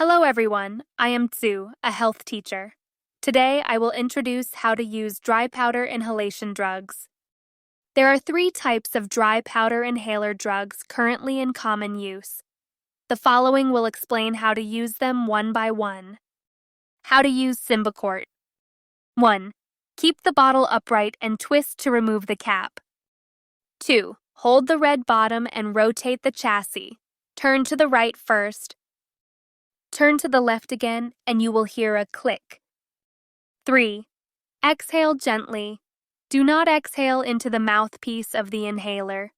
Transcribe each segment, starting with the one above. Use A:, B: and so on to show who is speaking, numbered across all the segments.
A: Hello everyone, I am Tsu, a health teacher. Today I will introduce how to use dry powder inhalation drugs. There are 3 types of dry powder inhaler drugs currently in common use. The following will explain how to use them one by one. How to use Symbicort. 1. Keep the bottle upright and twist to remove the cap. 2. Hold the red bottom and rotate the chassis. Turn to the right first. Turn to the left again and you will hear a click. 3. Exhale gently. Do not exhale into the mouthpiece of the inhaler.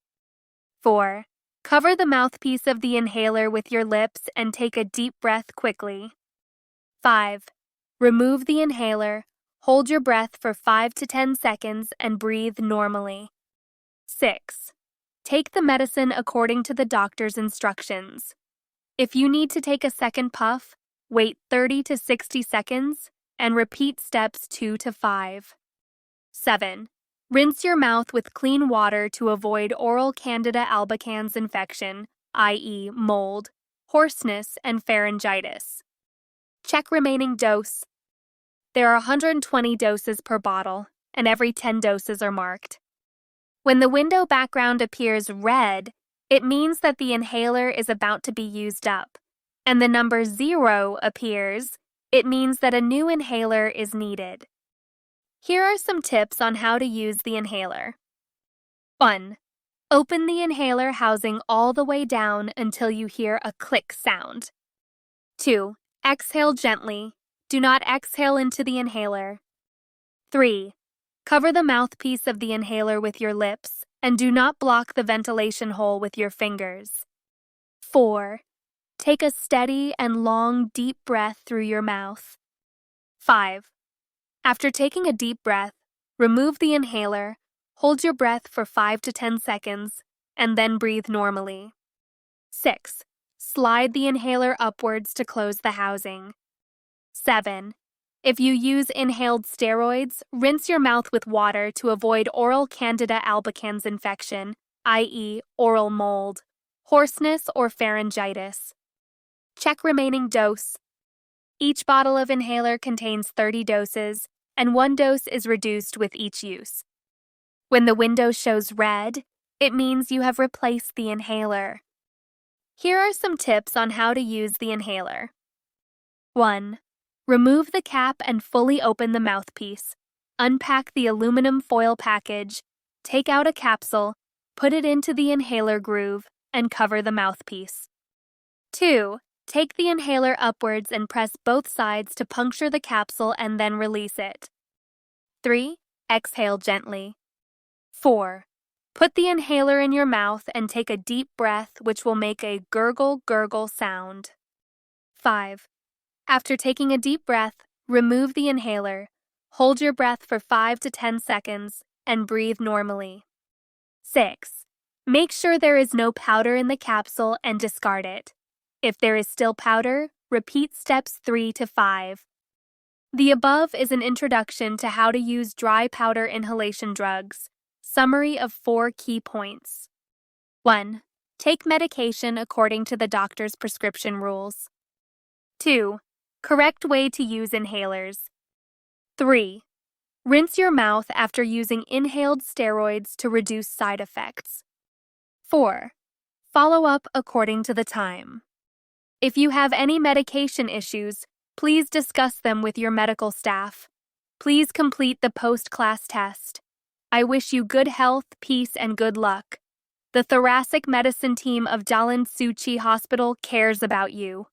A: 4. Cover the mouthpiece of the inhaler with your lips and take a deep breath quickly. 5. Remove the inhaler, hold your breath for 5 to 10 seconds and breathe normally. 6. Take the medicine according to the doctor's instructions. If you need to take a second puff, wait 30 to 60 seconds and repeat steps 2 to 5. 7. Rinse your mouth with clean water to avoid oral Candida albicans infection, i.e. mold, hoarseness, and pharyngitis. Check remaining dose. There are 120 doses per bottle, and every 10 doses are marked. When the window background appears red, it means that the inhaler is about to be used up, and the number 0 appears, it means that a new inhaler is needed. Here are some tips on how to use the inhaler. 1. Open the inhaler housing all the way down until you hear a click sound. 2. Exhale gently. Do not exhale into the inhaler. 3. Cover the mouthpiece of the inhaler with your lips and do not block the ventilation hole with your fingers. 4. Take a steady and long deep breath through your mouth. 5. After taking a deep breath, remove the inhaler, hold your breath for 5 to 10 seconds, and then breathe normally. 6. Slide the inhaler upwards to close the housing. 7. If you use inhaled steroids, rinse your mouth with water to avoid oral Candida albicans infection, i.e. oral mold, hoarseness, or pharyngitis. Check remaining dose. Each bottle of inhaler contains 30 doses, and 1 dose is reduced with each use. When the window shows red, it means you have replaced the inhaler. Here are some tips on how to use the inhaler. 1. Remove the cap and fully open the mouthpiece. Unpack the aluminum foil package, take out a capsule, put it into the inhaler groove, and cover the mouthpiece. 2. Take the inhaler upwards and press both sides to puncture the capsule and then release it. 3. Exhale gently. 4. Put the inhaler in your mouth and take a deep breath, which will make a gurgle sound. 5. After taking a deep breath, remove the inhaler, hold your breath for 5 to 10 seconds, and breathe normally. 6. Make sure there is no powder in the capsule and discard it. If there is still powder, repeat steps 3 to 5. The above is an introduction to how to use dry powder inhalation drugs. Summary of 4 key points. 1. Take medication according to the doctor's prescription rules. 2. Correct way to use inhalers. 3. Rinse your mouth after using inhaled steroids to reduce side effects. 4. Follow up according to the time. If you have any medication issues, please discuss them with your medical staff. Please complete the post-class test. I wish you good health, peace, and good luck. The thoracic medicine team of Jalan Suci Hospital cares about you.